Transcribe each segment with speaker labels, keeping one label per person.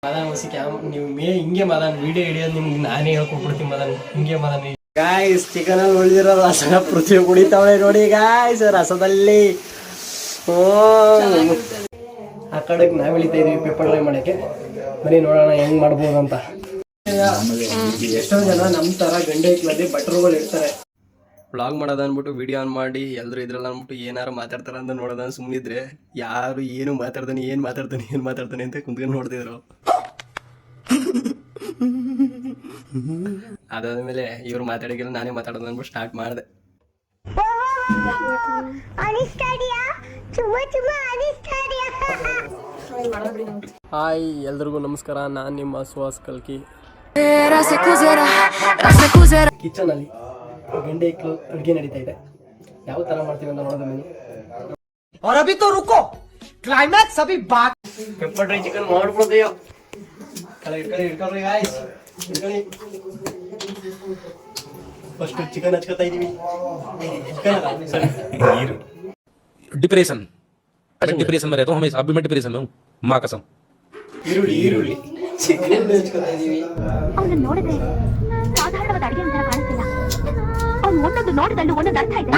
Speaker 1: ಮದನ್ ಹೊಸಿ ನೀವು ಹಿಂಗೆ ಮದನ್ ವಿಡಿಯೋ ಹಿಡಿಯೋದು ನಿಮ್ಗೆ ನಾನೇ ಹೇಳ್ಕೊಟ್ಬಿಡ್ತೀನಿ ಮದನ್ ಹಿಂಗೆ ಮದನ್. ಗಾಯ್ಸ್ ಚಿಕನ್ ಅಲ್ಲಿ ಉಳಿದಿರೋ ರಸನ ಪೃಥ್ವಿ ಕುಡಿತಾವಳೆ ನೋಡಿ ಗಾಯ್ಸ್ ರಸದಲ್ಲಿ. ಆ ಕಡೆಗೆ ನಾವು ಇಳಿತಾ ಇದೀವಿ ಪೆಪ್ಪರ್ ಫ್ರೈ ಮಾಡಕ್ಕೆ. ಬರೀ ನೋಡೋಣ ಹೆಂಗ್ ಮಾಡ್ಬೋದು ಅಂತ. ಎಷ್ಟೋ ಜನ ನಮ್ಮ ತರ ಗಂಡೆ ಇಟ್ಲಲ್ಲಿ ಬಟ್ರುಗಳು ಇರ್ತಾರೆ. ವ್ಲಾಗ್ ಮಾಡೋದು ಅಂದ್ಬಿಟ್ಟು ವಿಡಿಯೋ ಆನ್ ಮಾಡಿ ಎಲ್ಲರೂ ಇದ್ರಲ್ಲಿ ಅಂದ್ಬಿಟ್ಟು ಏನಾರು ಮಾತಾಡ್ತಾರ ಅಂತ ನೋಡೋದ ಸುಮ್ಮನಿದ್ರೆ ಯಾರು ಏನು ಮಾತಾಡ್ತಾನೆ ಅಂತ ಕುಂತ್ಕೊಂಡು ನೋಡ್ತಿದ್ರು. ಅದಾದ್ಮೇಲೆ ಇವ್ರು ಮಾತಾಡಿದ್ರೆ ನಾನೇ ಮಾತಾಡೋದು ಅಂದ್ಬಿಟ್ಟು ಸ್ಟಾರ್ಟ್ ಮಾಡಿದೆ. ಹಾಯ್ ಎಲ್ರಿಗೂ ನಮಸ್ಕಾರ, ನಾನು ನಿಮ್ಮ ಸುಹಾಸ್ ಕಲ್ಕಿ. ಕಿಚನ್ ಅಲ್ಲಿ ಗಂಡೆ ಇಕ್ಲು ಅಡುಗೆ ನಡೀತಾ ಇದೆ. ಯಾವ ತರ ಮಾಡ್ತೀವಿ ಅಂತ ನೋಡೋದು ಬನ್ನಿ. और अभी तो रुको, क्लाइमैक्स अभी बाकी. ಪೆಪ್ಪರ್ ಡ್ರೈ ಚಿಕನ್ ಮಾಡ್ಬಿಡ್ತೀಯೋ. ಇಟ್ಕೊಳ್ಳಿ ಗಾಯ್ಸ್, ಇಟ್ಕೊಳ್ಳಿ. ಫಸ್ಟ್ ಚಿಕನ್ ಹಚ್ಕೊತಾ ಇದೀವಿ.
Speaker 2: डिप्रेशन में रहता हूँ हमेशा. अभी मैं डिप्रेशन में हूँ, माँ कसम.
Speaker 1: ಈರುಳ್ಳಿ ಚಿಕನ್ ಹಚ್ಕೊತಾ ಇದೀವಿ.
Speaker 3: ಅವನ್ನ ನೋಡಿದ್ರೆ ಸಾಧಾರಣವಾದ ಅಡಿಗೆ ಅಂತ ಕಾಣಿಸ್ತಿಲ್ಲ. ಅವ್ನು ಒಂದೊಂದು ನೋಟದಲ್ಲೂ ಒಂದೊಂದು ಅರ್ಥ ಇದೆ.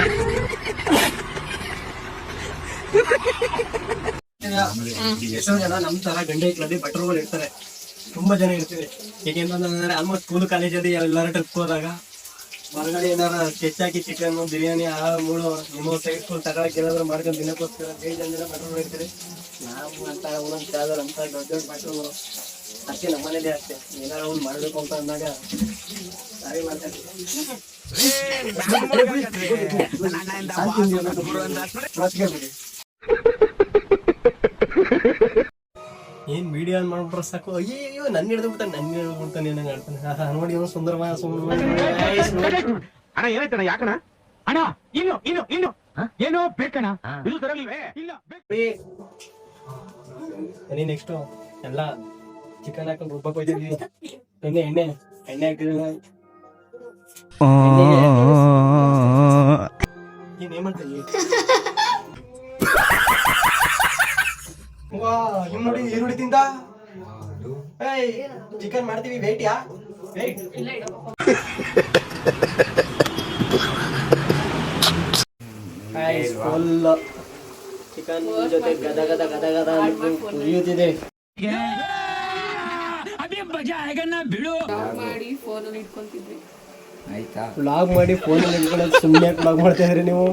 Speaker 1: ಎಷ್ಟೋ ಜನ ನಮ್ಮ ತರ ಗಂಡೆ ಇಟ್ಲಲ್ಲಿ ಬಟ್ರುಗಳು ಇರ್ತಾರೆ. ತುಂಬಾ ಜನ ಇರ್ತೀವಿ. ಏಕೆಂತಂದ್ರೆ ಆಲ್ಮೋಸ್ಟ್ ಸ್ಕೂಲ್ ಕಾಲೇಜಲ್ಲಿ ಎಲ್ಲರ ಟ್ರಿಪ್ ಹೋದಾಗ ಹೊರಗಡೆ ಏನಾರ ಹೆಚ್ಚಾಕಿ ಚಿಕನ್ ಬಿರಿಯಾನಿ ಆ ಮೂಳು ನಿಮ್ಮ ಸೈಡ್ ಸ್ಕೂಲ್ ತಗೊಳಕ್ಕೆ ಏನಾದ್ರು ಮಾಡ್ಕೊಂಡು ದಿನಕ್ಕೋಸ್ಕರ ಬೇಗ ಜನ ಬಟ್ರುಗಳು ಇರ್ತೀವಿ. ನಾವು ಅಂತ ಒಂದೊಂದು ಯಾವ್ದಾರು ಅಂತ ದೊಡ್ಡ ದೊಡ್ಡ ಬಟ್ರುಗಳು ಅಷ್ಟೇ. ನಮ್ಮನೇಲಿ ಅಷ್ಟೇ ಏನಾರ ಒಂದು ಮಾಡಬೇಕು ಅಂತ ಅಂದಾಗ ನಾವೇ ಮಾತಾಡ್ತೀವಿ. ಏನ್ ವಿಡಿಯೋ ಮಾಡ್ಬಿಟ್ರೆ ಸಾಕು, ಅಯ್ಯೋ ನನ್ನ ಹಿಡಿದ್ಬಿಡ್ತಾನೆ ಆಡ್ತಾನೆ. ನೋಡಿ ಅವನು ಸುಂದರವಾದ
Speaker 4: ಅಣ್ಣ ಏನಾಯ್ತಣ್ಣ? ಯಾಕಣ್ಣ ಅಣ್ಣ? ಇನ್ನು ಏನೋ ಬೇಕಣ್ಣ? ಇದು ತರಲಿಲ್ವೇ? ಇಲ್ಲ
Speaker 1: ನೆಕ್ಸ್ಟ್ ಎಲ್ಲ ಚಿಕನ್ ಹಾಕೊಂಡು ರುಬ್ಬಕ್ಕೆ ಹೋಯ್ತಿದ್ವಿ. ಎಣ್ಣೆ ಹಾಕಿದ್ರೆ ಏನ್ ಮಾಡ್ತೀವಿ. ನೋಡಿ ಈರುಳ್ಳಿ ತಿಂದ ಚಿಕನ್ ಮಾಡ್ತೀವಿ. ವೇಟ್ ಫುಲ್ ಚಿಕನ್ ಜೊತೆ ಗದ ಕುದಿಯುತ್ತಿದೆ. ವ್ಲಾಗ್ ಮಾಡಿ ಫೋನಲ್ಲಿ ಇಟ್ಕೊಳ್ಳೋದು ಸುಮ್ಮನೆ ವ್ಲಾಗ್ ಮಾಡ್ತಾ ಇದ್ರಿ ನೀವು.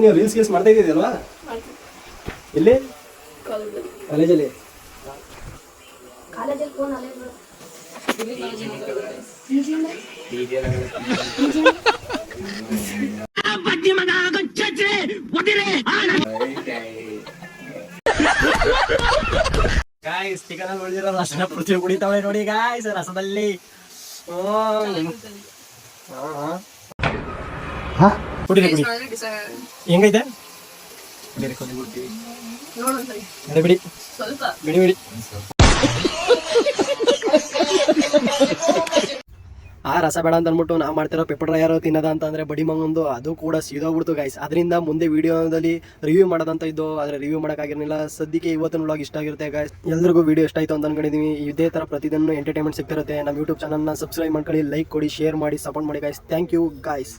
Speaker 1: ನೀವು ರೀಲ್ಸ್ ಗೀಲ್ಸ್ ಮಾಡ್ತಾ ಇದ್ದೀರಲ್ವಾ? ಇಲ್ಲಿ ಕಾಲೇಜಲ್ಲಿ ಗಾಯ್ಸ್ ಚಿಕನ್ ಅಲ್ಲಿ ಉಳಿದಿರೋ ರಸನ ಪೃಥ್ವಿ ಕುಡಿತಾವೆ ನೋಡಿ ಗಾಯ್ಸ್ ರಸದಲ್ಲಿ. ಕುಡಿ ಹೆಂಗೈತೆ ಬಿಡಿ. ಆ ರಸ ಬೇಡ ಅಂತ ಅಂದ್ಬಿಟ್ಟು ನಾವು ಮಾಡ್ತಿರೋ ಪೆಪ್ಪರ್ ಡ್ರೈ ಯಾರೋ ತಿನ್ನದ ಅಂತ ಅಂದ್ರೆ ಬಡಿ ಮಂಗೊಂದು ಅದು ಕೂಡ ಸೀದೋಗ್ಬಿಡ್ತು ಗೈಸ್. ಅದರಿಂದ ಮುಂದೆ ವಿಡಿಯೋದಲ್ಲಿ ರಿವ್ಯೂ ಮಾಡೋದಂತ ಇದ್ದು, ಆದರೆ ರಿವ್ಯೂ ಮಾಡೋಕ್ಕಾಗಿರಲಿಲ್ಲ. ಸದ್ಯಕ್ಕೆ ಇವತ್ತಿನ ವ್ಲಾಗ್ ಇಷ್ಟ ಆಗಿರುತ್ತೆ ಗೈಸ್. ಎಲ್ರಿಗೂ ವಿಡಿಯೋ ಇಷ್ಟ ಆಯಿತು ಅಂತ ಅನ್ಕೊಂಡಿದ್ದೀವಿ. ಇದೇ ಥರ ಪ್ರತಿದಿನ ಎಂಟರ್ಟೈನ್ಮೆಂಟ್ ಸಿಗ್ತಿರುತ್ತೆ. ನಮ್ಮ ಯೂಟ್ಯೂಬ್ ಚಾನಲ್ನ ಸಬ್ಸ್ಕ್ರೈಬ್ ಮಾಡ್ಕೊಳ್ಳಿ, ಲೈಕ್ ಕೊಡಿ, ಶೇರ್ ಮಾಡಿ, ಸಪೋರ್ಟ್ ಮಾಡಿ ಗೈಸ್. Thank you guys.